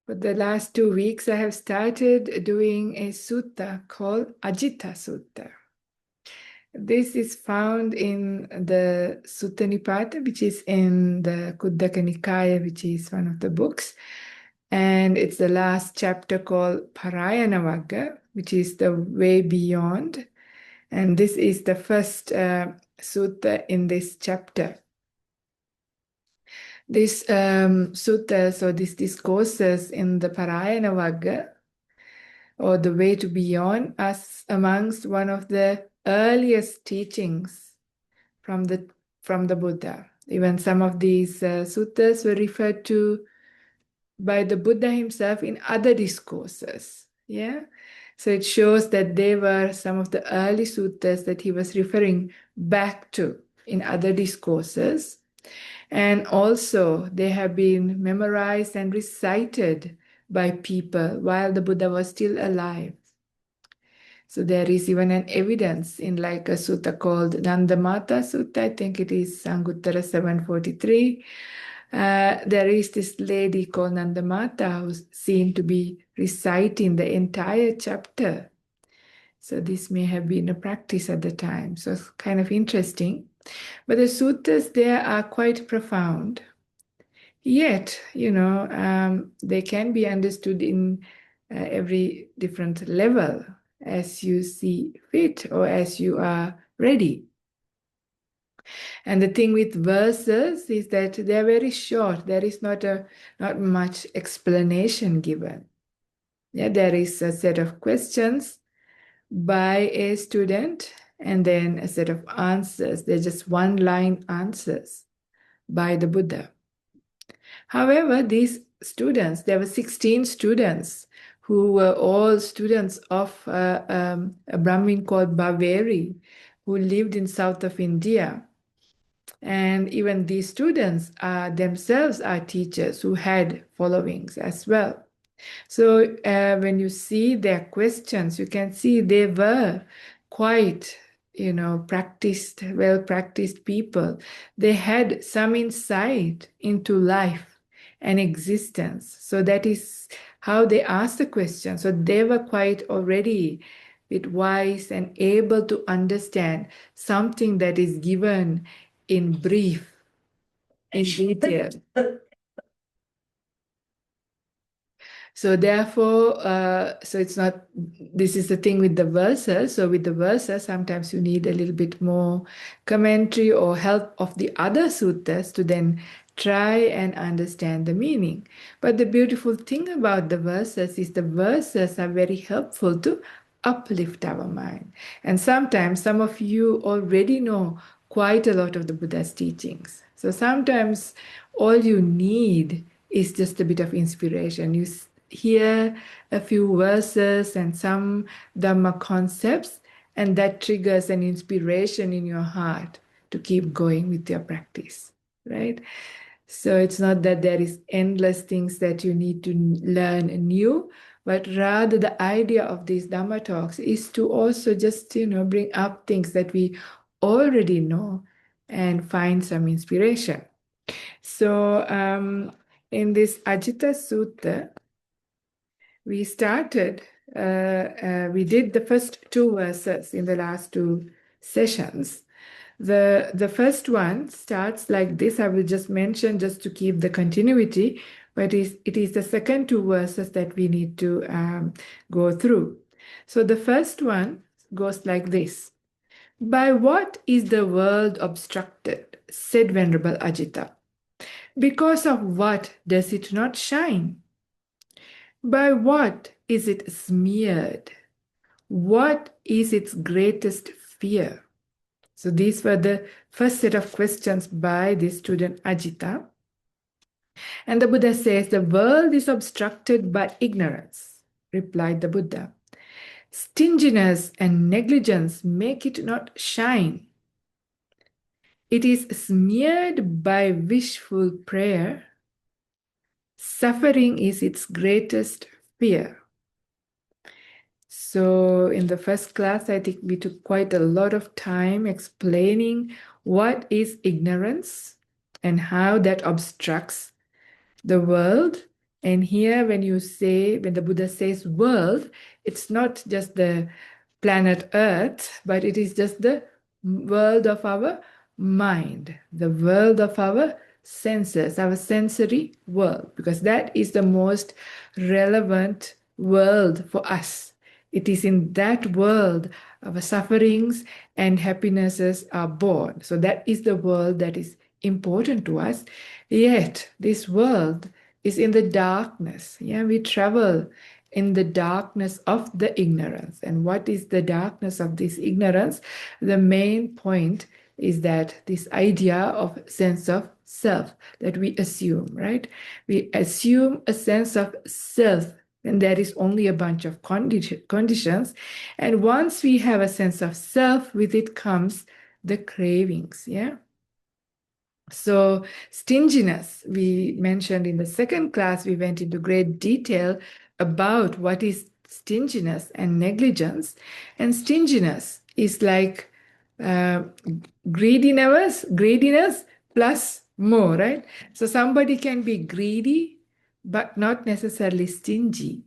For the last 2 weeks, I have started doing a sutta called Ajitha Sutta. This is found in the Sutta Nipata, which is in the Khuddaka Nikaya, which is one of the books. And it's the last chapter called Parayanavagga, which is the way beyond. And this is the first sutta in this chapter. This suttas or these discourses in the Parayanavagga, or the way to beyond, as amongst one of the earliest teachings from the Buddha. Even some of these suttas were referred to by the Buddha himself in other discourses. Yeah, so it shows that they were some of the early suttas that he was referring back to in other discourses. And also they have been memorized and recited by people while the Buddha was still alive. So there is even an evidence in like a sutta called Nandamata Sutta, I think it is Anguttara 743. There is this lady called Nandamata who's seen to be reciting the entire chapter. So this may have been a practice at the time. So it's kind of interesting. But the suttas there are quite profound. Yet, they can be understood in every different level as you see fit or as you are ready. And the thing with verses is that they're very short. There is not much explanation given. Yeah, there is a set of questions by a student and then a set of answers. They're just one-line answers by the Buddha. However, these students, there were 16 students who were all students of a Brahmin called Bhaveri, who lived in south of India. And even these students themselves are teachers who had followings as well. So when you see their questions, you can see they were quite, well-practiced people. They had some insight into life and existence. So that is how they asked the question. So they were quite already a bit wise and able to understand something that is given in brief, in detail. So therefore, so it's not, this is the thing with the verses. So with the verses, sometimes you need a little bit more commentary or help of the other suttas to then try and understand the meaning. But the beautiful thing about the verses is the verses are very helpful to uplift our mind. And sometimes some of you already know quite a lot of the Buddha's teachings. So sometimes all you need is just a bit of inspiration. You hear a few verses and some Dhamma concepts, and that triggers an inspiration in your heart to keep going with your practice, right? So it's not that there is endless things that you need to learn new, but rather the idea of these Dhamma talks is to also just, bring up things that we already know and find some inspiration. So in this Ajitha Sutta, we started, we did the first two verses in the last two sessions. The first one starts like this. I will just mention just to keep the continuity, but it is the second two verses that we need to go through. So the first one goes like this. By what is the world obstructed, said Venerable Ajitha? Because of what does it not shine? By what is it smeared? What is its greatest fear? So these were the first set of questions by the student Ajitha. And the Buddha says, the world is obstructed by ignorance, replied the Buddha. Stinginess and negligence make it not shine. It is smeared by wishful prayer. Suffering is its greatest fear. So in the first class, I think we took quite a lot of time explaining what is ignorance and how that obstructs the world And here, when the Buddha says world, it's not just the planet Earth, but it is just the world of our mind, the world of our senses, our sensory world, because that is the most relevant world for us. It is in that world our sufferings and happinesses are born. So that is the world that is important to us. Yet this world is in the darkness. Yeah, we travel in the darkness of the ignorance. And what is the darkness of this ignorance? The main point is that this idea of sense of self that we assume, right? We assume a sense of self, and there is only a bunch of conditions. And once we have a sense of self, with it comes the cravings, yeah? So, stinginess, we mentioned in the second class, we went into great detail about what is stinginess and negligence. And stinginess is like uh, greediness plus more, right? So, somebody can be greedy, but not necessarily stingy.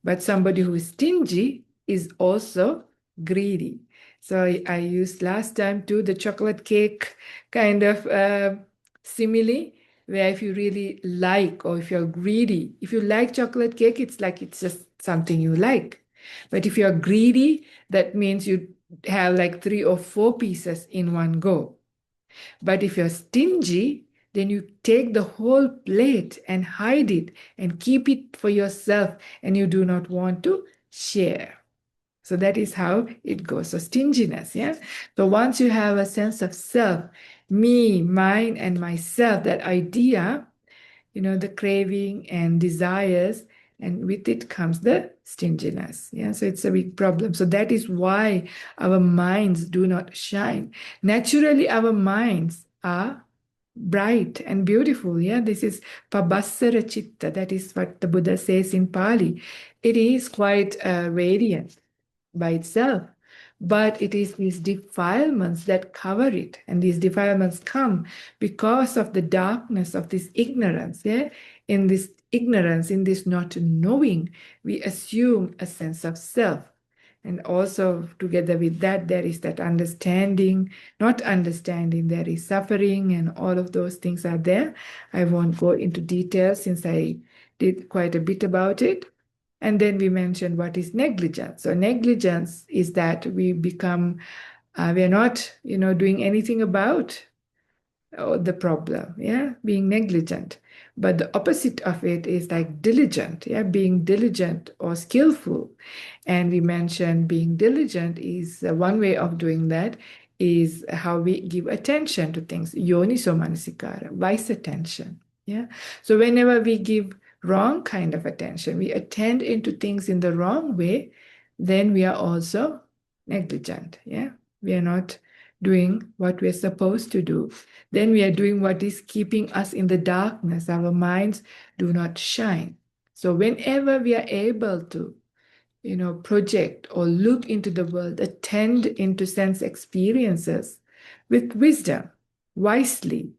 But somebody who is stingy is also greedy. So, I used last time too the chocolate cake kind of simile, where if you really like or if you're greedy, if you like chocolate cake, it's like it's just something you like. But if you're greedy, that means you have like 3 or 4 pieces in one go. But if you're stingy, then you take the whole plate and hide it and keep it for yourself, and you do not want to share. So that is how it goes. So stinginess, yeah. So once you have a sense of self, me, mine, and myself, that idea, the craving and desires, and with it comes the stinginess. Yeah. So it's a big problem. So that is why our minds do not shine. Naturally, our minds are bright and beautiful. Yeah. This is pabassara chitta. That is what the Buddha says in Pali. It is quite radiant by itself. But it is these defilements that cover it. And these defilements come because of the darkness of this ignorance. Yeah? In this ignorance, in this not knowing, we assume a sense of self. And also, together with that, there is that understanding, not understanding, there is suffering, and all of those things are there. I won't go into detail since I did quite a bit about it. And then we mentioned what is negligence. So negligence is that we are not, doing anything about the problem, yeah, being negligent. But the opposite of it is like diligent, yeah, being diligent or skillful. And we mentioned being diligent is one way of doing that is how we give attention to things. Yoniso manasikara, wise attention. Yeah. So whenever we give wrong kind of attention, we attend into things in the wrong way, then we are also negligent. Yeah. We are not doing what we're supposed to do. Then we are doing what is keeping us in the darkness. Our minds do not shine. So whenever we are able to project or look into the world, attend into sense experiences with wisdom, wisely,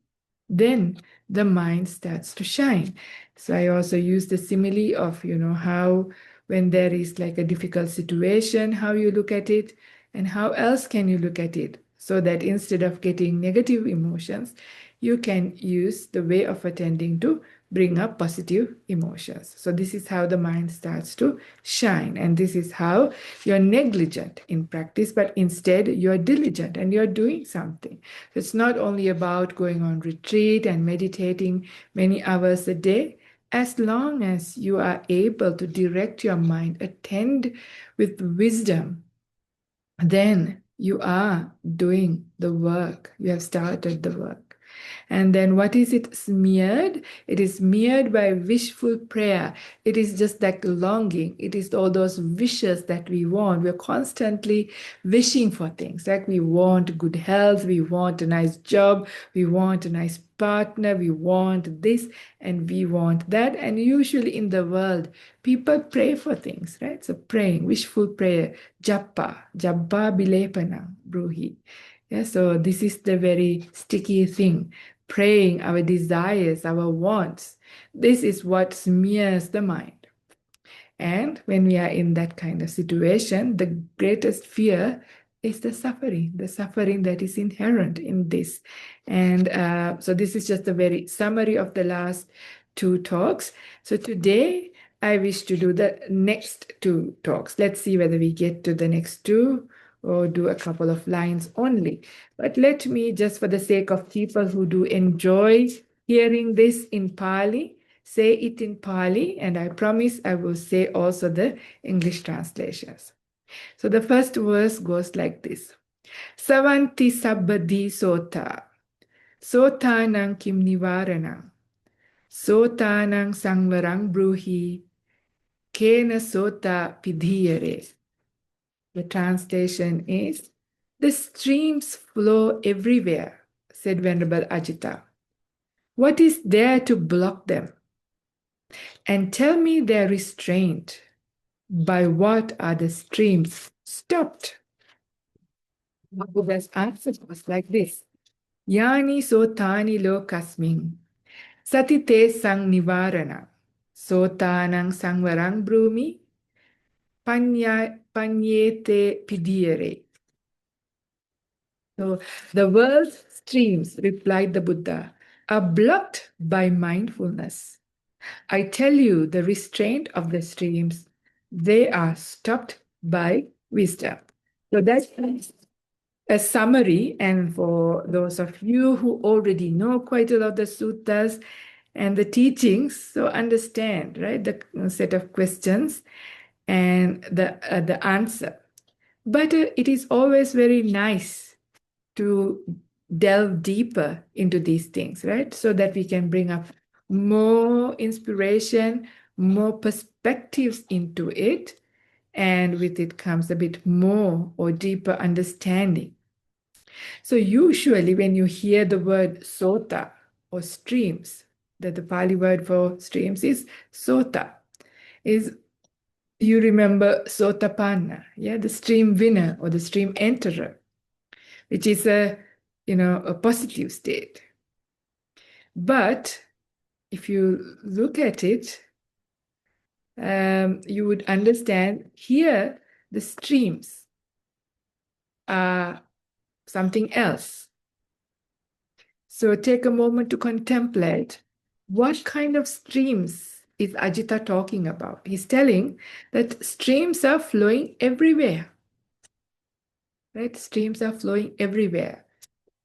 then the mind starts to shine. So I also use the simile of, how when there is like a difficult situation, how you look at it and how else can you look at it so that instead of getting negative emotions, you can use the way of attending to bring up positive emotions. So this is how the mind starts to shine. And this is how you're negligent in practice, but instead you're diligent and you're doing something. So it's not only about going on retreat and meditating many hours a day. As long as you are able to direct your mind, attend with wisdom, then you are doing the work. You have started the work. And then what is it smeared? It is smeared by wishful prayer. It is just like longing. It is all those wishes that we want. We're constantly wishing for things. Like we want good health, we want a nice job, we want a nice partner, we want this and we want that. And usually in the world, people pray for things, right? So praying, wishful prayer, jabba bilepana, bruhi. Yeah, so this is the very sticky thing. praying, our desires, our wants. This is what smears the mind. And when we are in that kind of situation, the greatest fear is the suffering that is inherent in this. And so this is just a very summary of the last two talks. So today, I wish to do the next two talks. Let's see whether we get to the next two or do a couple of lines only. But let me, just for the sake of people who do enjoy hearing this in Pali, say it in Pali, and I promise I will say also the English translations. So the first verse goes like this. Savanti sabbadi sota, sotanang kim nivaranang, sotanang sangvarang bruhi, kena sota pidhiyare. The translation is, the streams flow everywhere, said Venerable Ajitha. What is there to block them? And tell me their restraint. By what are the streams stopped? Buddha's answer was like this. Yani sotani lokasming, satite sang nivarana, sotanang sangvarang brumi, panyete pidire. So the world's streams, replied the Buddha, are blocked by mindfulness. I tell you, the restraint of the streams, they are stopped by wisdom. So that's a summary. And for those of you who already know quite a lot of the suttas and the teachings, so understand, right, the set of questions and the answer. But it is always very nice to delve deeper into these things, right? So that we can bring up more inspiration, more perspectives into it, and with it comes a bit more or deeper understanding. So usually when you hear the word sota or streams, that the Pali word for streams is sota, is you remember sotapanna, yeah, the stream winner or the stream enterer, which is a positive state. But if you look at it, you would understand here the streams are something else. So take a moment to contemplate what kind of streams is Ajitha talking about. He's telling that streams are flowing everywhere, right? Streams are flowing everywhere.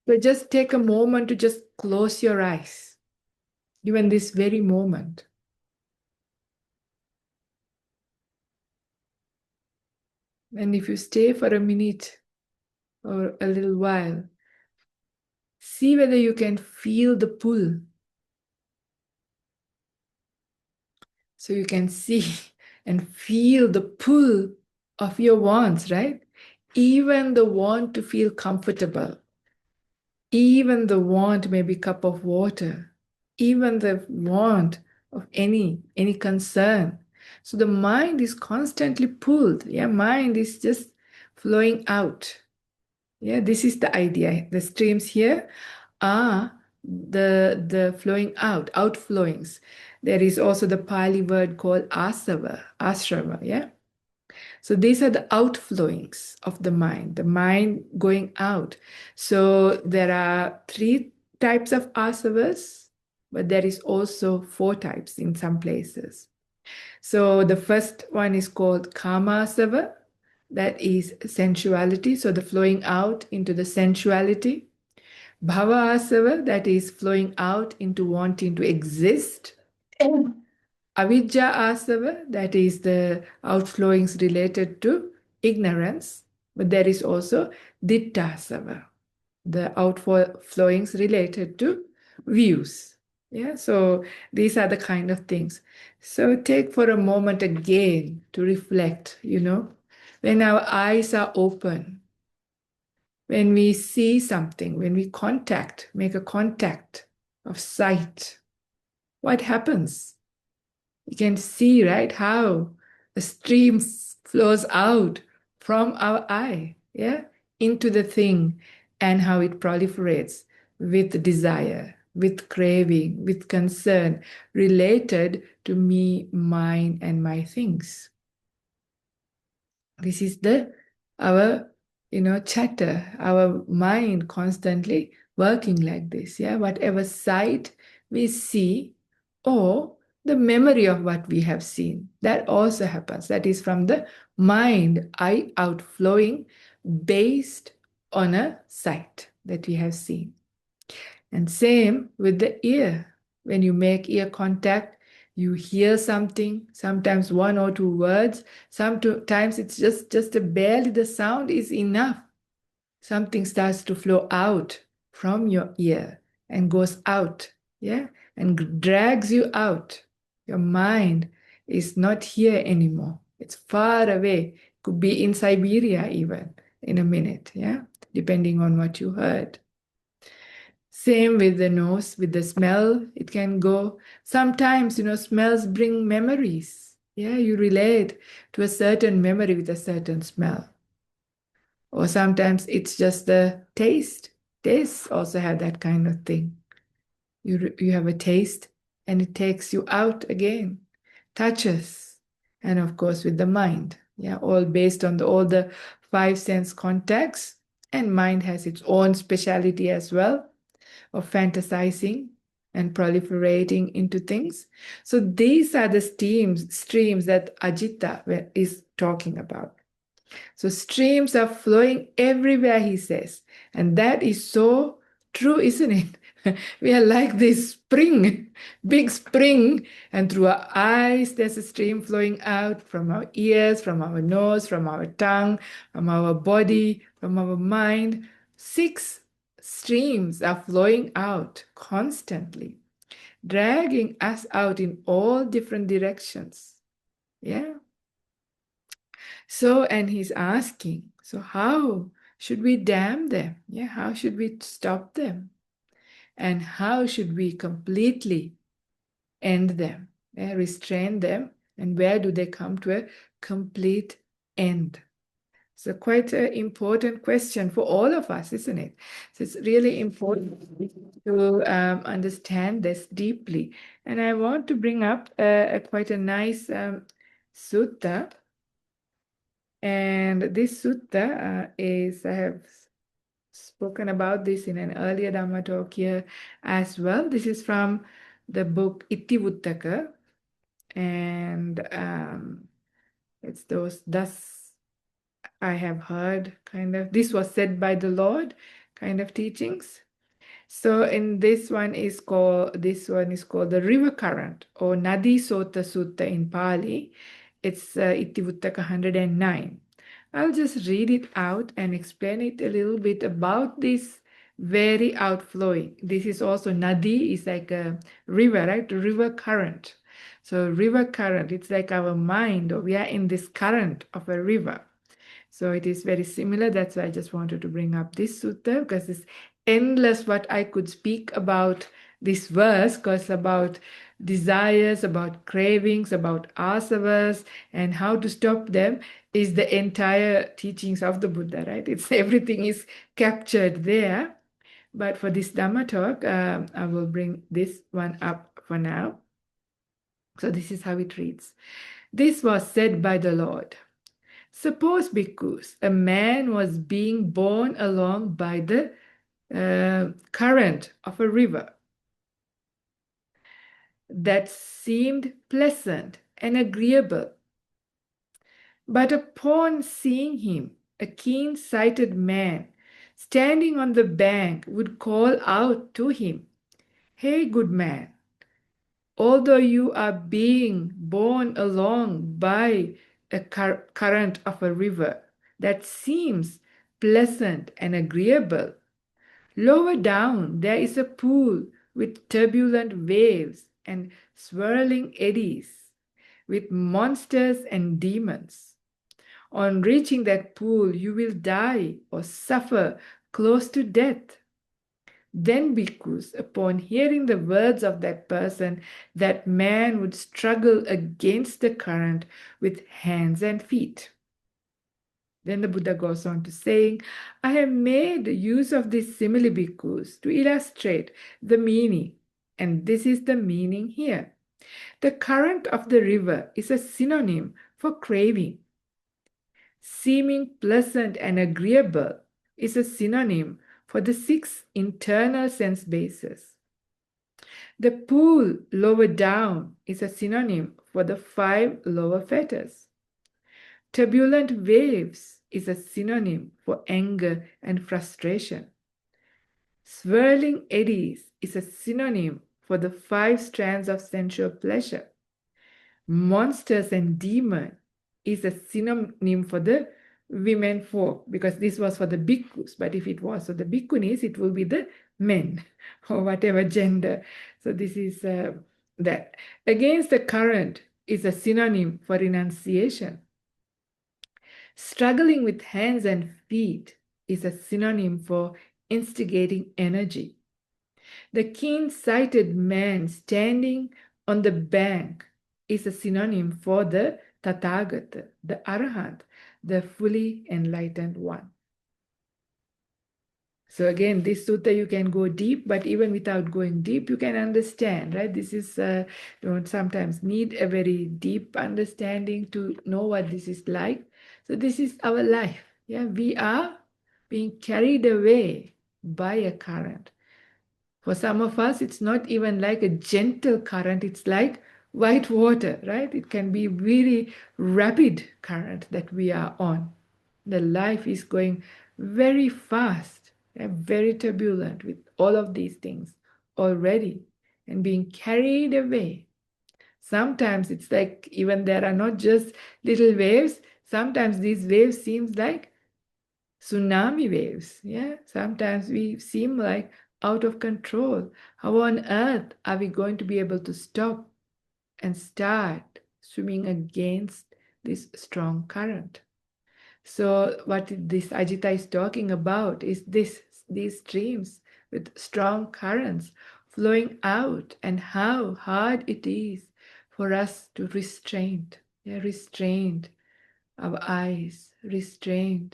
So just take a moment to just close your eyes, even this very moment. And if you stay for a minute or a little while, see whether you can feel the pull. So you can see and feel the pull of your wants, right? Even the want to feel comfortable, even the want maybe cup of water, even the want of any concern. So the mind is constantly pulled. Yeah, mind is just flowing out. Yeah, this is the idea. The streams here are the flowing out, outflowings. There is also the Pali word called asrava, yeah? So these are the outflowings of the mind going out. So there are three types of asavas, but there is also four types in some places. So the first one is called kama asava, that is sensuality, so the flowing out into the sensuality. Bhava asava, that is flowing out into wanting to exist. Avidya asava, that is the outflowings related to ignorance. But there is also ditta asava, the outflowings related to views. Yeah, so these are the kind of things. So take for a moment again to reflect, when our eyes are open, when we see something, when we make a contact of sight, what happens? You can see, right, how a stream flows out from our eye, yeah, into the thing, and how it proliferates with desire. with craving, with concern related to me, mine, and my things. This is our chatter, our mind constantly working like this. Yeah, whatever sight we see, or the memory of what we have seen, that also happens. That is from the mind, I outflowing based on a sight that we have seen. And same with the ear. When you make ear contact, you hear something, sometimes one or two words, sometimes it's just barely the sound is enough. Something starts to flow out from your ear and goes out, yeah, and drags you out. Your mind is not here anymore. It's far away. Could be in Siberia even in a minute, yeah, depending on what you heard. Same with the nose, with the smell, it can go. Sometimes, smells bring memories. Yeah, you relate to a certain memory with a certain smell. Or sometimes it's just the taste. Tastes also have that kind of thing. You have a taste and it takes you out again. Touches. And of course with the mind. Yeah, all based on all the five sense contacts. And mind has its own speciality as well of fantasizing and proliferating into things. So these are the streams that Ajitha is talking about. So streams are flowing everywhere, he says. And that is so true, isn't it? We are like this spring, big spring, and through our eyes, there's a stream flowing out from our ears, from our nose, from our tongue, from our body, from our mind. 6 streams are flowing out constantly, dragging us out in all different directions. Yeah. So, and he's asking, so how should we dam them? Yeah, how should we stop them? And how should we completely end them, restrain them? And where do they come to a complete end? So quite an important question for all of us, isn't it? So it's really important to understand this deeply. And I want to bring up quite a nice sutta. And this sutta I have spoken about this in an earlier Dhamma talk here as well. This is from the book Itivuttaka. And it's thus I have heard kind of, this was said by the Lord kind of teachings. So in this one is called the river current or Nadi Sota Sutta in Pali. It's Itivuttaka 109. I'll just read it out and explain it a little bit about this very outflowing. This is also Nadi is like a river, right? River current. So river current, it's like our mind, or we are in this current of a river. So it is very similar. That's why I just wanted to bring up this sutta, because it's endless what I could speak about this verse, because about desires, about cravings, about asavas, and how to stop them is the entire teachings of the Buddha, right? It's everything is captured there. But for this Dhamma talk, I will bring this one up for now. So this is how it reads. This was said by the Lord. Suppose, bhikkhus, a man was being borne along by the current of a river that seemed pleasant and agreeable. But upon seeing him, a keen-sighted man standing on the bank would call out to him, "Hey, good man, although you are being borne along by a current of a river that seems pleasant and agreeable, lower down there is a pool with turbulent waves and swirling eddies, with monsters and demons. On reaching that pool, you will die or suffer close to death." Then bhikkhus, upon hearing the words of that person, that man would struggle against the current with hands and feet. Then the Buddha goes on to saying, I have made use of these simile bhikkhus to illustrate the meaning, and this is the meaning here. The current of the river is a synonym for craving. Seeming pleasant and agreeable is a synonym for the 6 internal sense bases. The pool lower down is a synonym for the 5 lower fetters. Turbulent waves is a synonym for anger and frustration. Swirling eddies is a synonym for the 5 strands of sensual pleasure. Monsters and demon is a synonym for the women folk, because this was for the bhikkhus, but if it was for the bhikkhunis, it will be the men or whatever gender. So this is that. Against the current is a synonym for renunciation. Struggling with hands and feet is a synonym for instigating energy. The keen-sighted man standing on the bank is a synonym for the Tathagata, the Arahant, the fully enlightened one. So again, this sutta you can go deep, but even without going deep, you can understand, right? This is, don't sometimes need a very deep understanding to know what this is like. So this is our life. Yeah, we are being carried away by a current. For some of us, it's not even like a gentle current. It's like white water, right? It can be really rapid current that we are on. The life is going very fast and very turbulent with all of these things already and being carried away. Sometimes it's like even there are not just little waves. Sometimes these waves seems like tsunami waves. Yeah, sometimes we seem like out of control. How on earth are we going to be able to stop and start swimming against this strong current? So what this Ajitha is talking about is these streams with strong currents flowing out, and how hard it is for us to restrain our eyes, restrain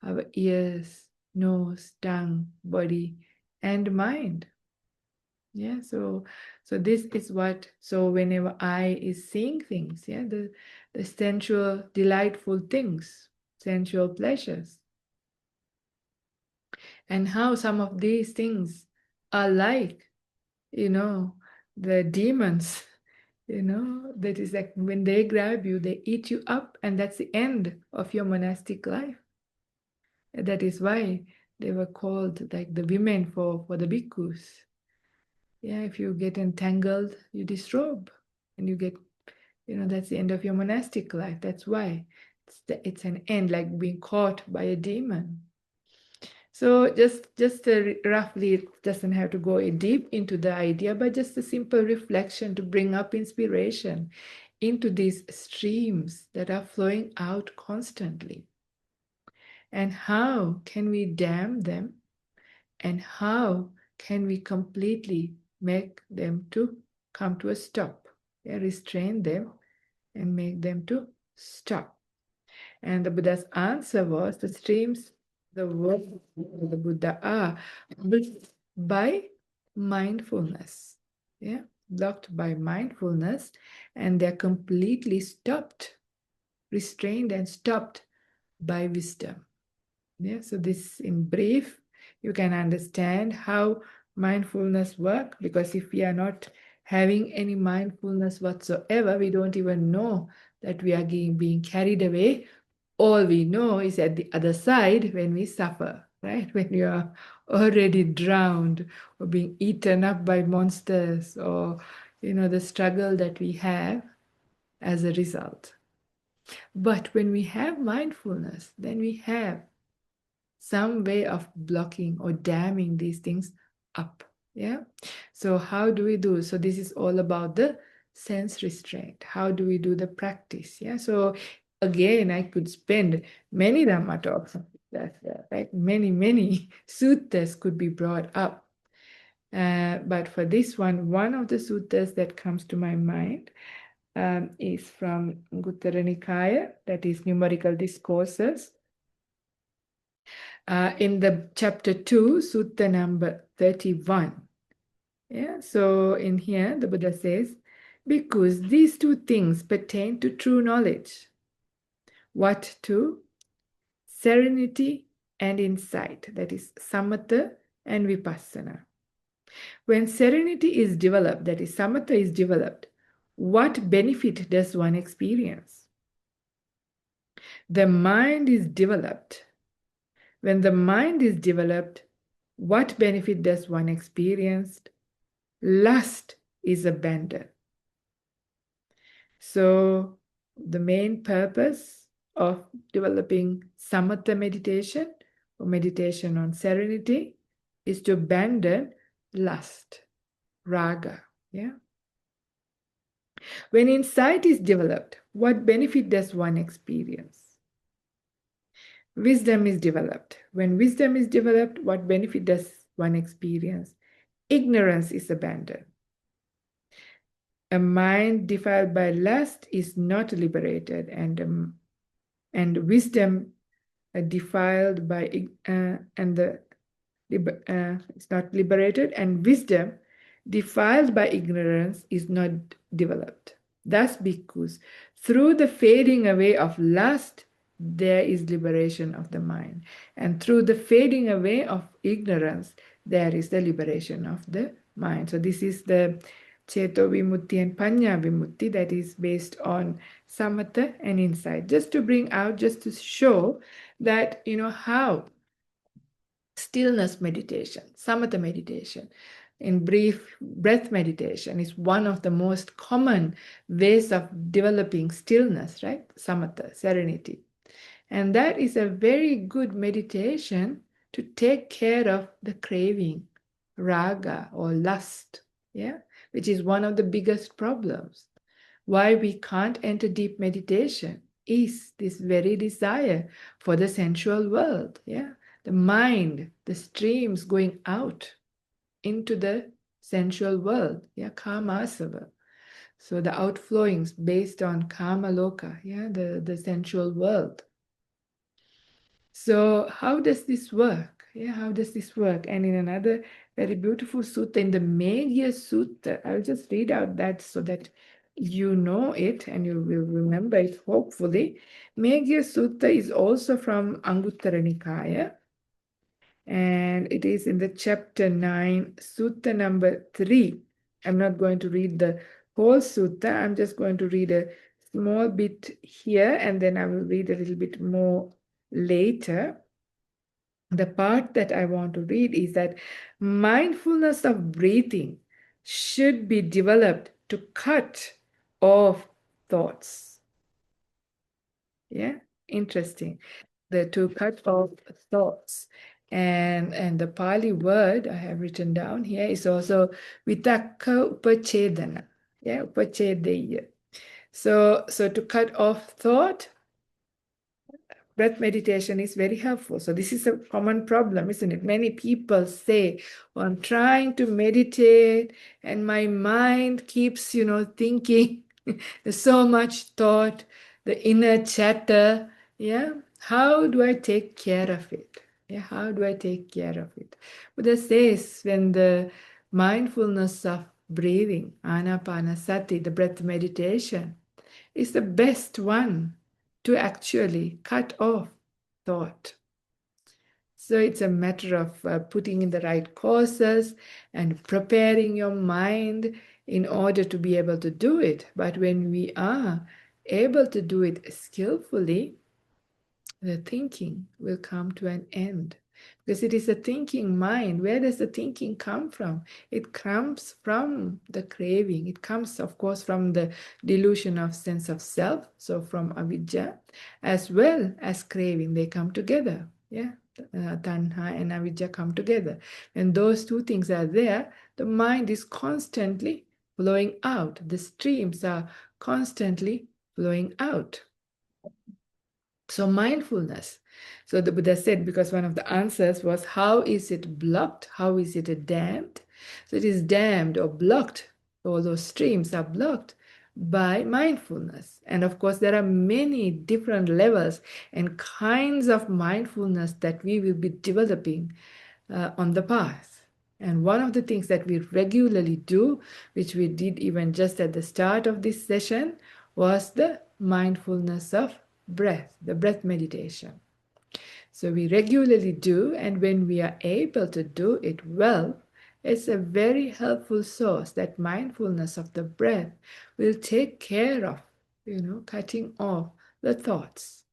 our ears, nose, tongue, body, and mind. Yeah, so this is what, so whenever I is seeing things, yeah, the sensual, delightful things, sensual pleasures, and how some of these things are like, you know, the demons, that is like when they grab you, they eat you up, and that's the end of your monastic life. That is why they were called like the women for the bhikkhus. Yeah, if you get entangled, you disrobe, and you get, that's the end of your monastic life. That's why it's an end, like being caught by a demon. So just roughly, it doesn't have to go deep into the idea, but just a simple reflection to bring up inspiration into these streams that are flowing out constantly. And how can we dam them? And how can we completely make them to come to a stop? Yeah, restrain them and make them to stop. And the Buddha's answer was the streams, the words of the Buddha are blocked by mindfulness. Yeah, blocked by mindfulness, and they're completely stopped, restrained and stopped by wisdom. Yeah, so this in brief, you can understand how mindfulness work, because if we are not having any mindfulness whatsoever, we don't even know that we are being carried away. All we know is at the other side when we suffer, right? When you are already drowned or being eaten up by monsters, or, the struggle that we have as a result. But when we have mindfulness, then we have some way of blocking or damming these things up. Yeah. So how do we do? So this is all about the sense restraint. How do we do the practice? Yeah. So again, I could spend many Dhamma talks on that, right? Many suttas could be brought up. But for this one of the suttas that comes to my mind is from Anguttara Nikaya, that is Numerical Discourses. in the chapter 2, Sutta number 31. Yeah, so in here, the Buddha says, because these two things pertain to true knowledge. What two? Serenity and insight, that is samatha and vipassana. When serenity is developed, that is samatha is developed, what benefit does one experience? The mind is developed. When the mind is developed, what benefit does one experience? Lust is abandoned. So the main purpose of developing samatha meditation or meditation on serenity is to abandon lust, raga. Yeah. When insight is developed, what benefit does one experience? Wisdom is developed. When wisdom is developed, what benefit does one experience? Ignorance is abandoned. A mind defiled by lust is not liberated, and wisdom defiled by it's not liberated, and wisdom defiled by ignorance is not developed. Thus, because through the fading away of lust, there is liberation of the mind, and through the fading away of ignorance, there is the liberation of the mind. So this is the Cheto Vimutti and Panya Vimutti that is based on samatha and insight. Just to bring out, just to show that, how stillness meditation, samatha meditation, in brief, breath meditation is one of the most common ways of developing stillness, right? Samatha, serenity. And that is a very good meditation to take care of the craving, raga or lust, yeah, which is one of the biggest problems. Why we can't enter deep meditation is this very desire for the sensual world, yeah. The mind, the streams going out into the sensual world, yeah, kama asava. So the outflowings based on kama loka, yeah, the sensual world. So how does this work? Yeah, how does this work? And in another very beautiful sutta, in the Ayya Sutta, I'll just read out that so that you know it and you will remember it, hopefully. Ayya Sutta is also from Anguttara Nikaya, and it is in the chapter 9, Sutta number 3. I'm not going to read the whole sutta. I'm just going to read a small bit here, and then I will read a little bit more later. The part that I want to read is that mindfulness of breathing should be developed to cut off thoughts. Yeah, interesting. The to cut off thoughts. And the Pali word I have written down here is also vitakka upachedana. Yeah, upachedeya. So to cut off thought, breath meditation is very helpful. So this is a common problem, isn't it? Many people say, well, I'm trying to meditate and my mind keeps, thinking. There's so much thought, the inner chatter. Yeah. How do I take care of it? Yeah. How do I take care of it? Buddha says when the mindfulness of breathing, anapanasati, the breath meditation, is the best one to actually cut off thought. So it's a matter of putting in the right courses and preparing your mind in order to be able to do it. But when we are able to do it skillfully, the thinking will come to an end. Because it is a thinking mind. Where does the thinking come from? It comes from the craving. It comes, of course, from the delusion of sense of self, so from avidya, as well as craving. They come together. Yeah, tanha and avidya come together. And those two things are there. The mind is constantly flowing out. The streams are constantly flowing out. So mindfulness. So the Buddha said, because one of the answers was, how is it blocked? How is it dammed? So it is dammed or blocked. All those streams are blocked by mindfulness. And of course, there are many different levels and kinds of mindfulness that we will be developing on the path. And one of the things that we regularly do, which we did even just at the start of this session, was the mindfulness of breath, the breath meditation. So we regularly do, and when we are able to do it well, it's a very helpful source. That mindfulness of the breath will take care of, cutting off the thoughts.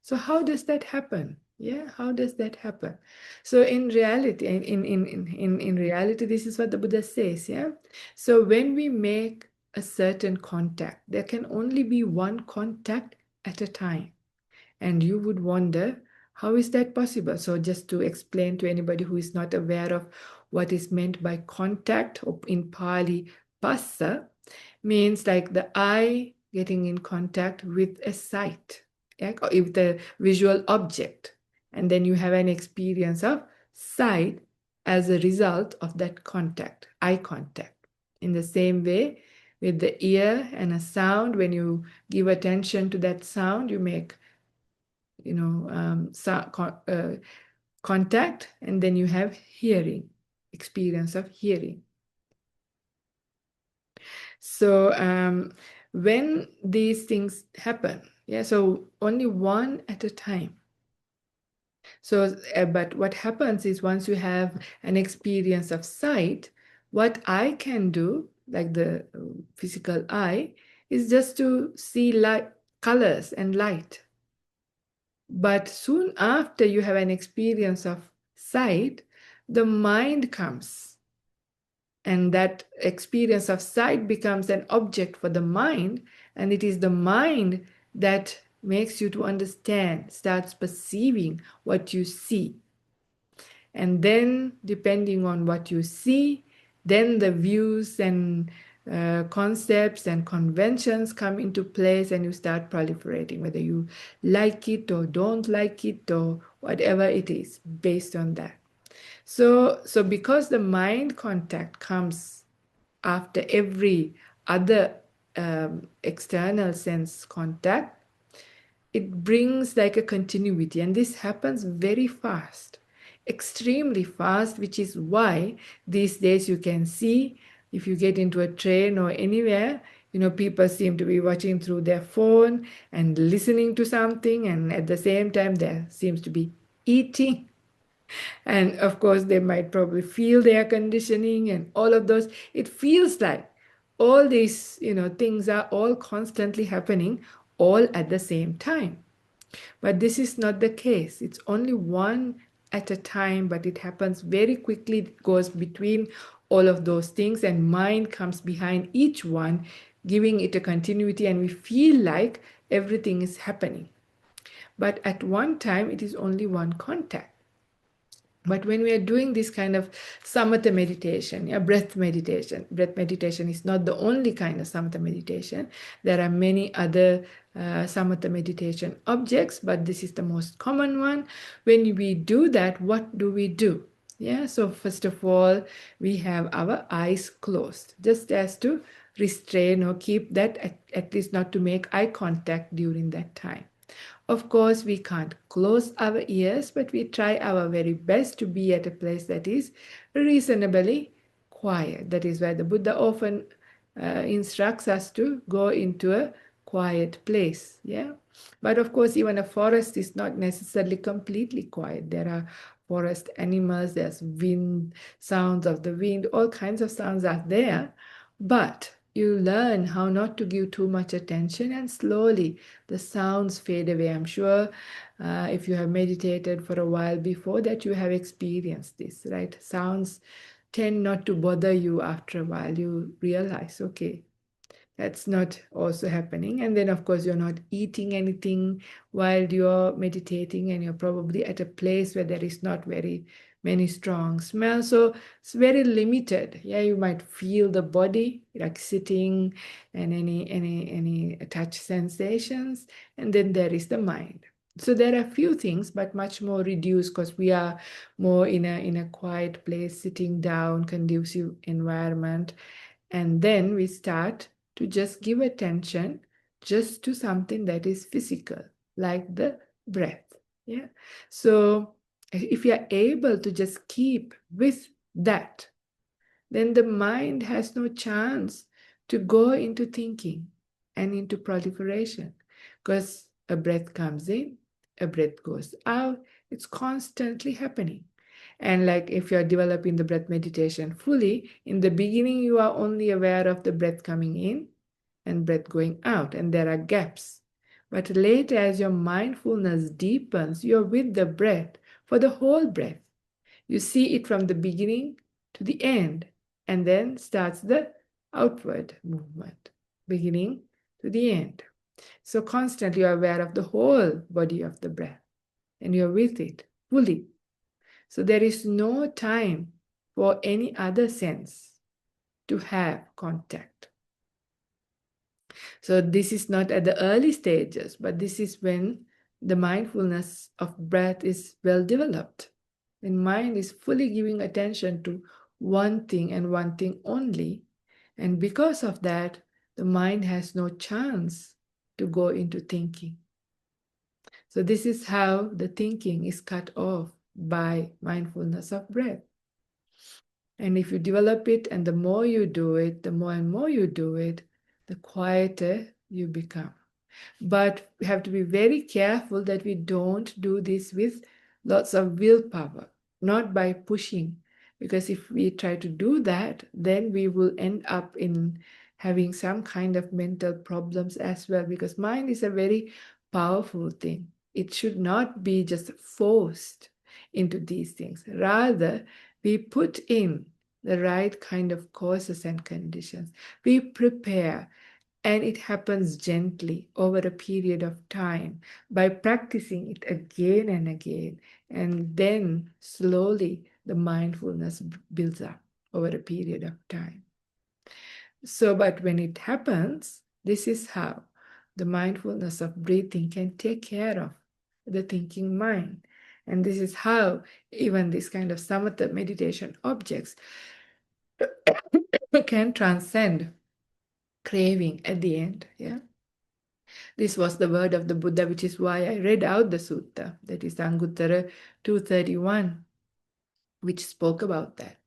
So how does that happen? Yeah, how does that happen? So in reality, in reality, this is what the Buddha says, yeah. So when we make a certain contact, there can only be one contact at a time. And you would wonder, how is that possible? So just to explain to anybody who is not aware of what is meant by contact, or in Pali, passa, means like the eye getting in contact with a sight, yeah, or with a visual object. And then you have an experience of sight as a result of that contact, eye contact. In the same way, with the ear and a sound, when you give attention to that sound, you make contact, and then you have hearing, experience of hearing. So when these things happen, yeah, so only one at a time. So, but what happens is once you have an experience of sight, what I can do, like the physical eye, is just to see light, colors and light. But soon after you have an experience of sight, the mind comes. And that experience of sight becomes an object for the mind. And it is the mind that makes you to understand, starts perceiving what you see. And then, depending on what you see, then the views and concepts and conventions come into place, and you start proliferating, whether you like it or don't like it or whatever it is, based on that. So because the mind contact comes after every other external sense contact, it brings like a continuity, and this happens very fast, extremely fast, which is why these days you can see, if you get into a train or anywhere, people seem to be watching through their phone and listening to something, and at the same time there seems to be eating. And of course they might probably feel the air conditioning and all of those. It feels like all these things are all constantly happening all at the same time. But this is not the case. It's only one at a time, but it happens very quickly. It goes between all of those things, and mind comes behind each one, giving it a continuity, and we feel like everything is happening. But at one time, it is only one contact. But when we are doing this kind of samatha meditation, yeah, breath meditation is not the only kind of samatha meditation. There are many other samatha meditation objects, but this is the most common one. When we do that, what do we do? Yeah, so first of all, we have our eyes closed, just as to restrain or keep that, at least not to make eye contact during that time. Of course, we can't close our ears, but we try our very best to be at a place that is reasonably quiet. That is why the Buddha often instructs us to go into a quiet place. Yeah, but of course, even a forest is not necessarily completely quiet. There are forest animals. There's wind, sounds of the wind. All kinds of sounds are there, but you learn how not to give too much attention, and slowly the sounds fade away. I'm sure if you have meditated for a while before that, you have experienced this, right? Sounds tend not to bother you after a while. You realize, okay, that's not also happening. And then, of course, you're not eating anything while you're meditating, and you're probably at a place where there is not very many strong smells. So it's very limited. Yeah, you might feel the body like sitting, and any touch sensations. And then there is the mind. So there are a few things, but much more reduced, because we are more in a quiet place, sitting down, conducive environment. And then we start to just give attention just to something that is physical, like the breath. Yeah. So if you are able to just keep with that, then the mind has no chance to go into thinking and into proliferation, because a breath comes in, a breath goes out. It's constantly happening. And like if you're developing the breath meditation fully, in the beginning, you are only aware of the breath coming in and breath going out, and there are gaps. But later, as your mindfulness deepens, you're with the breath for the whole breath. You see it from the beginning to the end, and then starts the outward movement, beginning to the end. So constantly you're aware of the whole body of the breath, and you're with it fully. So there is no time for any other sense to have contact. So this is not at the early stages, but this is when the mindfulness of breath is well developed. When mind is fully giving attention to one thing and one thing only, and because of that, the mind has no chance to go into thinking. So this is how the thinking is cut off by mindfulness of breath. And if you develop it, and the more you do it, the more and more you do it, the quieter you become. But we have to be very careful that we don't do this with lots of willpower, not by pushing. Because if we try to do that, then we will end up in having some kind of mental problems as well. Because mind is a very powerful thing. It should not be just forced into these things. Rather, we put in the right kind of causes and conditions. We prepare, and it happens gently over a period of time by practicing it again and again. And then slowly the mindfulness builds up over a period of time. So, but when it happens, this is how the mindfulness of breathing can take care of the thinking mind. And this is how even this kind of samatha meditation objects can transcend craving at the end. Yeah. This was the word of the Buddha, which is why I read out the sutta, that is Anguttara 231, which spoke about that.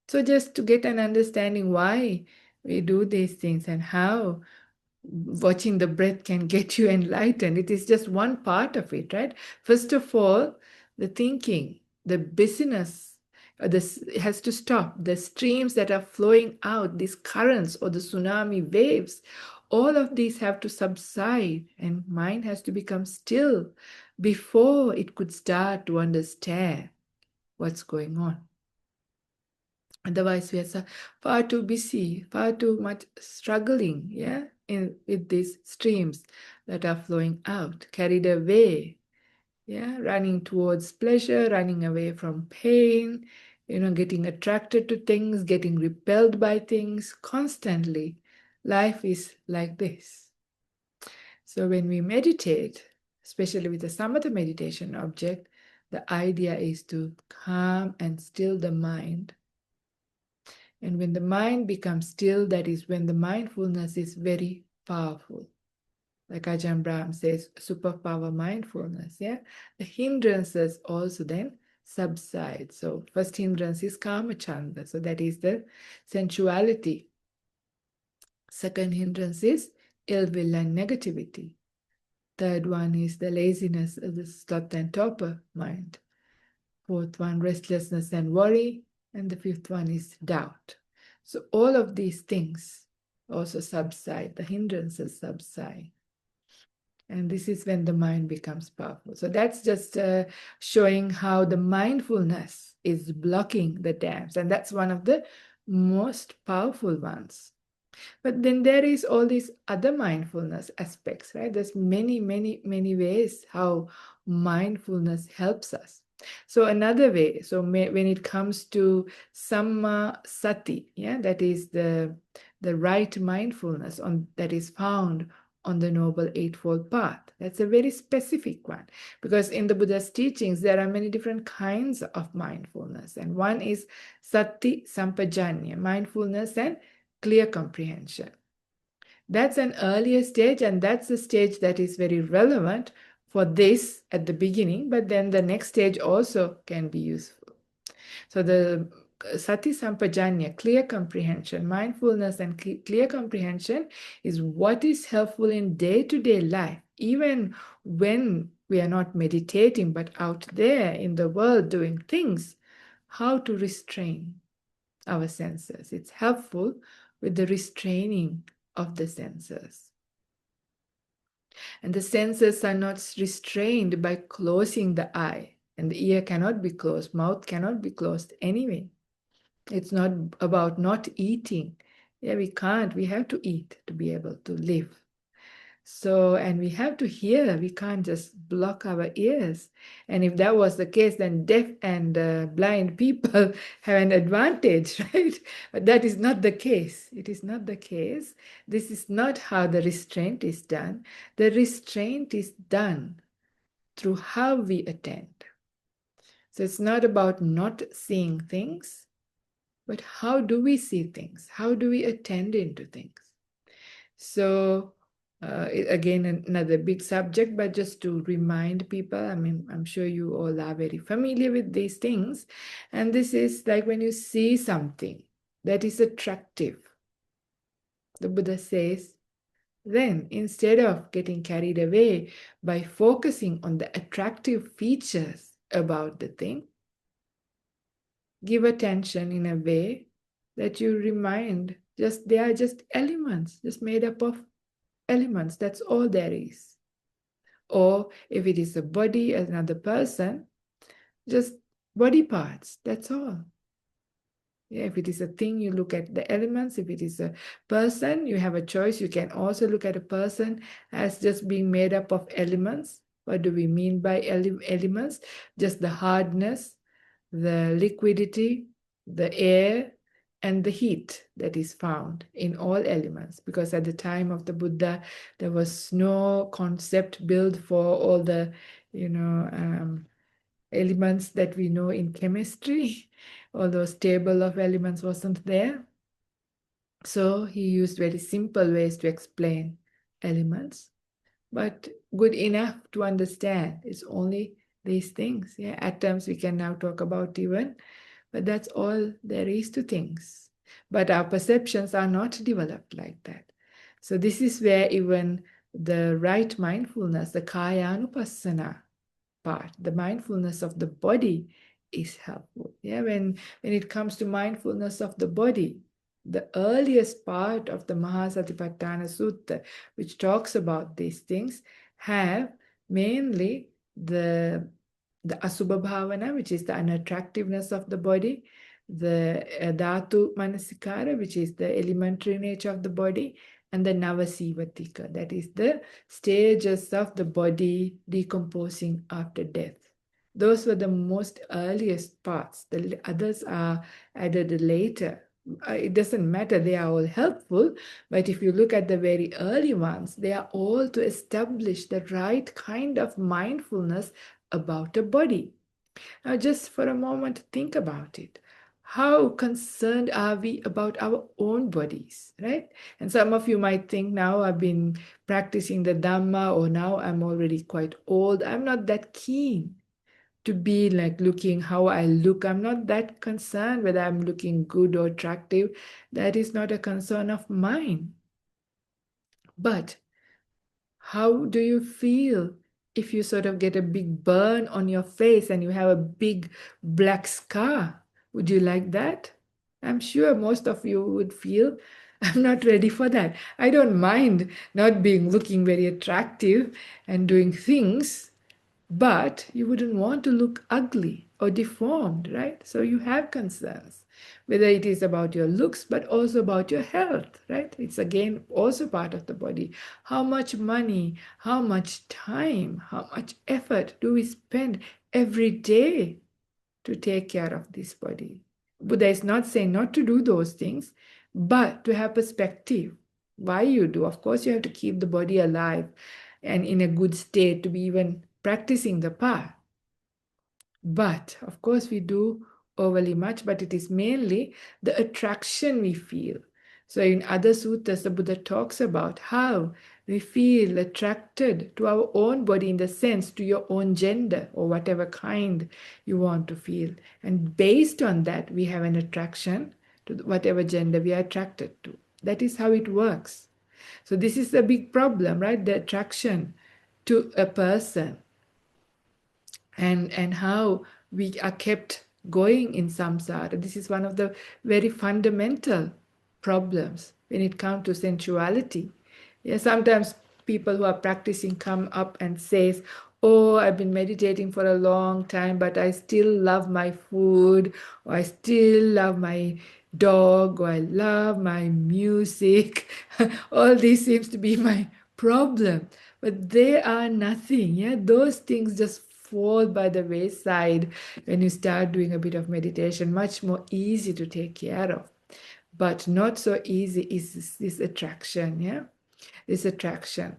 So just to get an understanding why we do these things and how watching the breath can get you enlightened. It is just one part of it, right? First of all, the thinking, the busyness, this has to stop. The streams that are flowing out, these currents or the tsunami waves, all of these have to subside, and mind has to become still before it could start to understand what's going on. Otherwise, we are far too busy, far too much struggling, yeah, with these streams that are flowing out, carried away, yeah, running towards pleasure, running away from pain, getting attracted to things, getting repelled by things constantly. Life is like this. So when we meditate, especially with the samatha meditation object, the idea is to calm and still the mind. And when the mind becomes still, that is when the mindfulness is very powerful. Like Ajahn Brahm says, superpower mindfulness. Yeah, the hindrances also then subside. So first hindrance is kamachanda. So that is the sensuality. Second hindrance is ill will and negativity. Third one is the laziness of the sloth and torpor mind. Fourth one, restlessness and worry. And the fifth one is doubt. So all of these things also subside, the hindrances subside. And this is when the mind becomes powerful. So that's just showing how the mindfulness is blocking the dams. And that's one of the most powerful ones. But then there is all these other mindfulness aspects, right? There's many, many, many ways how mindfulness helps us. So another way, so when it comes to samma sati, yeah, that is the right mindfulness that is found on the Noble Eightfold Path. That's a very specific one, because in the Buddha's teachings, there are many different kinds of mindfulness. And one is sati sampajanya, mindfulness and clear comprehension. That's an earlier stage, and that's the stage that is very relevant for this at the beginning, but then the next stage also can be useful. So the sati sampajanya, clear comprehension, mindfulness and clear comprehension is what is helpful in day-to-day life, even when we are not meditating, but out there in the world doing things, how to restrain our senses. It's helpful with the restraining of the senses. And the senses are not restrained by closing the eye. And the ear cannot be closed, mouth cannot be closed anyway. It's not about not eating. Yeah, we can't. We have to eat to be able to live. So, and we have to hear. We can't just block our ears. And if that was the case, then deaf and blind people have an advantage, right? But that is not the case. It is not the case. This is not how the restraint is done. The restraint is done through how we attend. So it's not about not seeing things, but how do we see things? How do we attend into things? So, again, another big subject, but just to remind people, I mean, I'm sure you all are very familiar with these things. And this is like when you see something that is attractive, the Buddha says, then instead of getting carried away by focusing on the attractive features about the thing, give attention in a way that you remind just they are just elements, just made up of elements. That's all there is. Or if it is a body, another person, just body parts. That's all. Yeah, if it is a thing, you look at the elements. If it is a person, you have a choice. You can also look at a person as just being made up of elements. What do we mean by elements? Just the hardness, the liquidity, the air, and the heat that is found in all elements. Because at the time of the Buddha, there was no concept built for all the, elements that we know in chemistry. All those table of elements wasn't there. So he used very simple ways to explain elements, but good enough to understand. It's only these things. Yeah, atoms we can now talk about even, but that's all there is to things. But our perceptions are not developed like that. So this is where even the right mindfulness, the kayanupassana part, the mindfulness of the body is helpful. Yeah, when it comes to mindfulness of the body, the earliest part of the Mahasatipatthana Sutta, which talks about these things, have mainly the Asubha Bhavana, which is the unattractiveness of the body, the Dhatu Manasikara, which is the elementary nature of the body, and the Navasivatika, that is the stages of the body decomposing after death. Those were the most earliest parts. The others are added later. It doesn't matter, they are all helpful, but if you look at the very early ones, they are all to establish the right kind of mindfulness about a body. Now, just for a moment, think about it. How concerned are we about our own bodies, right? And some of you might think, now I've been practicing the Dhamma, or now I'm already quite old. I'm not that keen to be like looking how I look. I'm not that concerned whether I'm looking good or attractive. That is not a concern of mine. But how do you feel if you sort of get a big burn on your face and you have a big black scar? Would you like that? I'm sure most of you would feel, I'm not ready for that. I don't mind not being looking very attractive and doing things, but you wouldn't want to look ugly or deformed, right? So you have concerns, whether it is about your looks, but also about your health, right? It's again also part of the body. How much money, how much time, how much effort do we spend every day to take care of this body? Buddha is not saying not to do those things, but to have perspective. Why you do? Of course, you have to keep the body alive and in a good state to be even practicing the path. But of course, we do overly much, but it is mainly the attraction we feel. So in other suttas, the Buddha talks about how we feel attracted to our own body, in the sense to your own gender or whatever kind you want to feel. And based on that, we have an attraction to whatever gender we are attracted to. That is how it works. So this is the big problem, right? The attraction to a person, and how we are kept going in samsara. This is one of the very fundamental problems when it comes to sensuality. Yeah, sometimes people who are practicing come up and says, "Oh, I've been meditating for a long time, but I still love my food, or I still love my dog, or I love my music." All this seems to be my problem, but they are nothing. Yeah, those things just fall by the wayside when you start doing a bit of meditation. Much more easy to take care of, but not so easy is this attraction. Yeah, this attraction.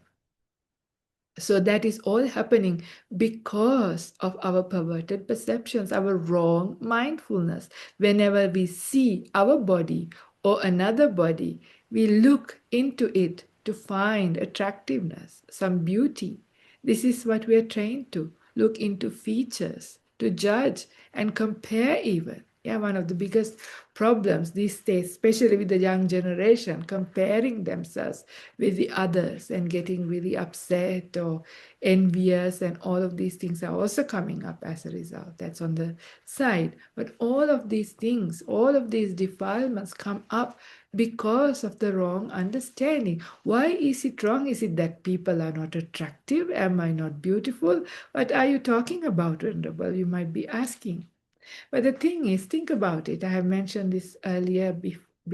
So that is all happening because of our perverted perceptions, our wrong mindfulness. Whenever we see our body or another body, we look into it to find attractiveness, some beauty. This is what we are trained to look into features, to judge and compare even. Yeah, one of the biggest problems these days, especially with the young generation, comparing themselves with the others and getting really upset or envious, and all of these things are also coming up as a result. That's on the side. But all of these things, all of these defilements come up because of the wrong understanding. Why is it wrong? Is it that people are not attractive? Am I not beautiful? What are you talking about, Venerable? You might be asking. But the thing is, think about it. I have mentioned this earlier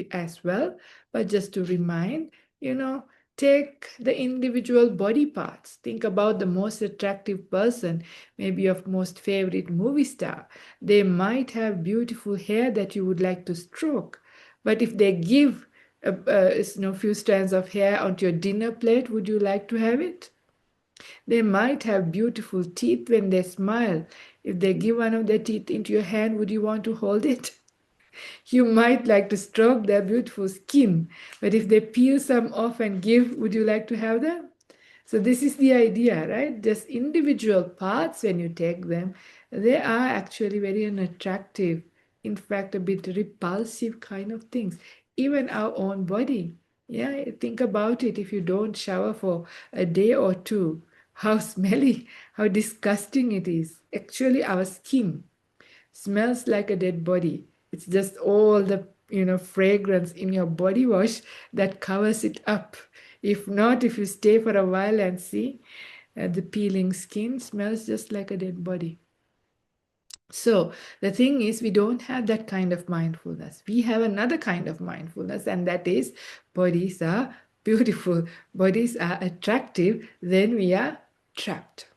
as well, but just to remind, you know, take the individual body parts. Think about the most attractive person, maybe your most favorite movie star. They might have beautiful hair that you would like to stroke, but if they give few strands of hair onto your dinner plate, would you like to have it? They might have beautiful teeth when they smile. If they give one of their teeth into your hand, would you want to hold it? You might like to stroke their beautiful skin, but if they peel some off and give, would you like to have them? So this is the idea, right? Just individual parts, when you take them, they are actually very unattractive. In fact, a bit repulsive kind of things. Even our own body. Yeah, think about it. If you don't shower for a day or two, how smelly, how disgusting it is. Actually, our skin smells like a dead body. It's just all the fragrance in your body wash that covers it up. If not, if you stay for a while and see, the peeling skin smells just like a dead body. So the thing is, we don't have that kind of mindfulness. We have another kind of mindfulness, and that is bodies are beautiful, bodies are attractive, then we are trapped.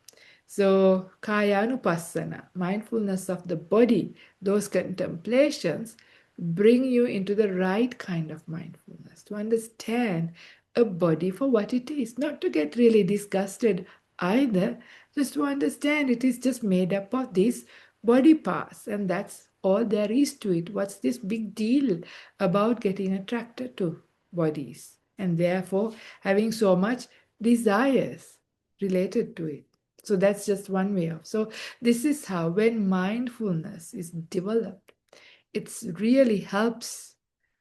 So, kaya anupassana, mindfulness of the body, those contemplations bring you into the right kind of mindfulness to understand a body for what it is, not to get really disgusted either, just to understand it is just made up of these body parts, and that's all there is to it. What's this big deal about getting attracted to bodies and therefore having so much desires related to it? So that's just one way of. So this is how, when mindfulness is developed, it really helps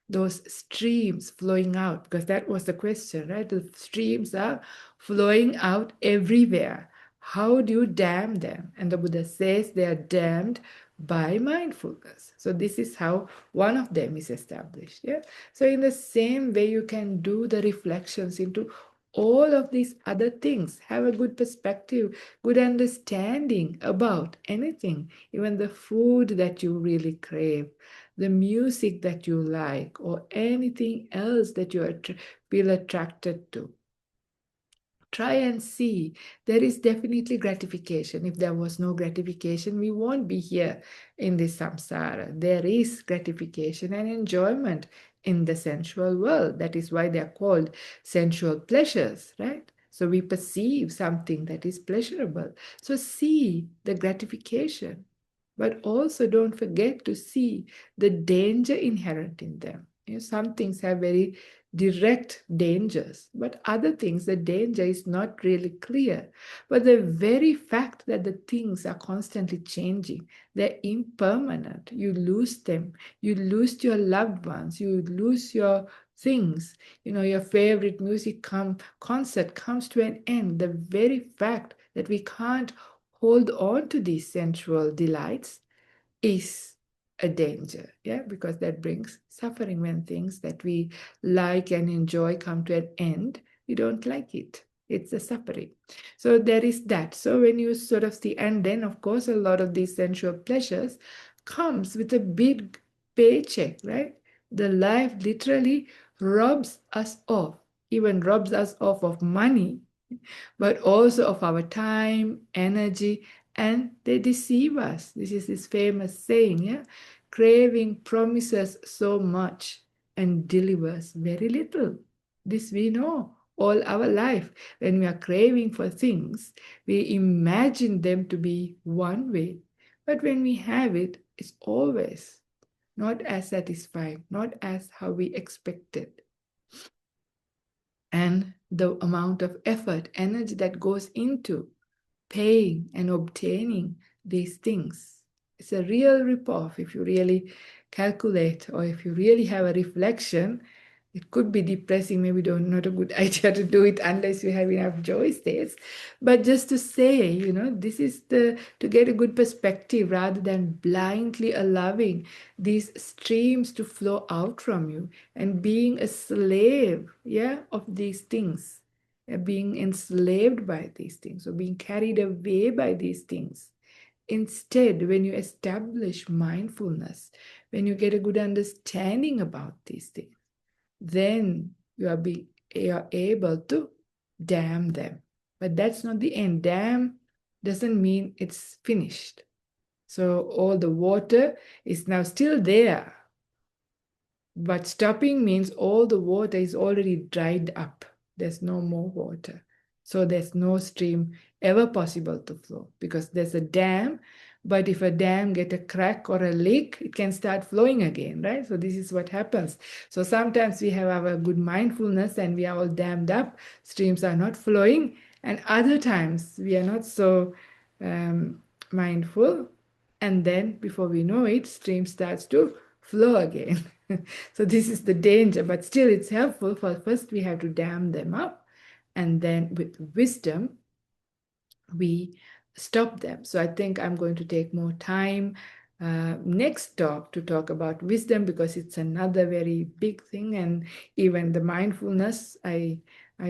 those streams flowing out, because that was the question, right? The streams are flowing out everywhere. How do you dam them? And the Buddha says they are dammed by mindfulness. So this is how one of them is established. Yeah. So in the same way, you can do the reflections into all of these other things. Have a good perspective, good understanding about anything, even the food that you really crave, the music that you like, or anything else that you feel attracted to. Try and see. There is definitely gratification. If there was no gratification, we won't be here in this samsara. There is gratification and enjoyment in the sensual world. That is why they are called sensual pleasures, right? So we perceive something that is pleasurable. So see the gratification, but also don't forget to see the danger inherent in them. Some things have very direct dangers, but other things, the danger is not really clear. But the very fact that the things are constantly changing, they're impermanent, you lose them, you lose your loved ones, you lose your things, your favorite concert comes to an end. The very fact that we can't hold on to these sensual delights is a danger, yeah, because that brings suffering. When things that we like and enjoy come to an end, we don't like it. It's a suffering. So there is that. So when you sort of see, and then of course a lot of these sensual pleasures comes with a big paycheck, right? The life literally robs us of, even robs us of money, but also of our time, energy, and they deceive us. This is this famous saying, yeah? Craving promises so much and delivers very little. This we know all our life. When we are craving for things, we imagine them to be one way. But when we have it, it's always not as satisfying, not as how we expected. And the amount of effort, energy that goes into paying and obtaining these things. It's a real ripoff if you really calculate, or if you really have a reflection. It could be depressing, maybe not a good idea to do it unless you have enough joy states. But just to say, this is to get a good perspective rather than blindly allowing these streams to flow out from you and being a slave, yeah, of these things, being enslaved by these things or being carried away by these things. Instead, when you establish mindfulness, when you get a good understanding about these things, then you are able to dam them. But that's not the end. Dam doesn't mean it's finished. So all the water is now still there, but stopping means all the water is already dried up. There's no more water. So there's no stream ever possible to flow because there's a dam. But if a dam get a crack or a leak, it can start flowing again, right? So this is what happens. So sometimes we have our good mindfulness and we are all dammed up. Streams are not flowing. And other times we are not so mindful. And then before we know it, stream starts to flow again. So this is the danger, but still it's helpful. For first we have to dam them up, and then with wisdom we stop them. So I think I'm going to take more time next talk to talk about wisdom, because it's another very big thing. And even the mindfulness, I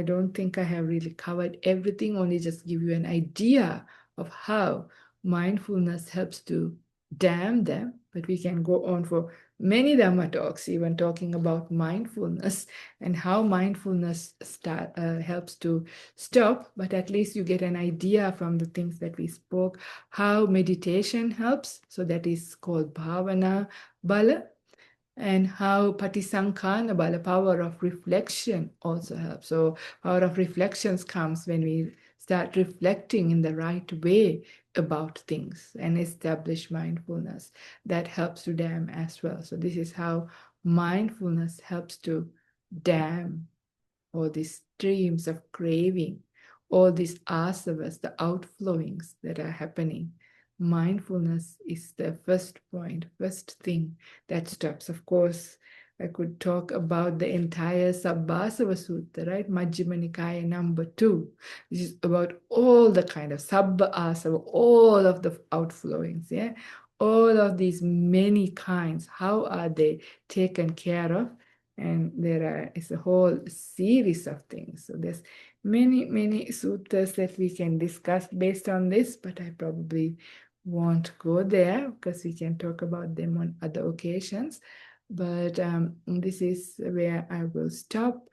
don't think I have really covered everything, only just give you an idea of how mindfulness helps to dam them. But we can go on for many Dhamma talks, even talking about mindfulness and how mindfulness helps to stop, but at least you get an idea from the things that we spoke, how meditation helps. So that is called bhavana bala, and how patisankhana bala, power of reflection, also helps. So power of reflections comes when we start reflecting in the right way about things and establish mindfulness. That helps to dam as well. So this is how mindfulness helps to dam all these streams of craving, all these asavas, the outflowings that are happening. Mindfulness is the first point, first thing that stops. Of course, I could talk about the entire Sabbasava Sutta, right? Majjhima Nikaya number 2, which is about all the kind of Sabba Asava, all of the outflowings, yeah? All of these many kinds, how are they taken care of? And is a whole series of things. So there's many suttas that we can discuss based on this, but I probably won't go there because we can talk about them on other occasions. But this is where I will stop.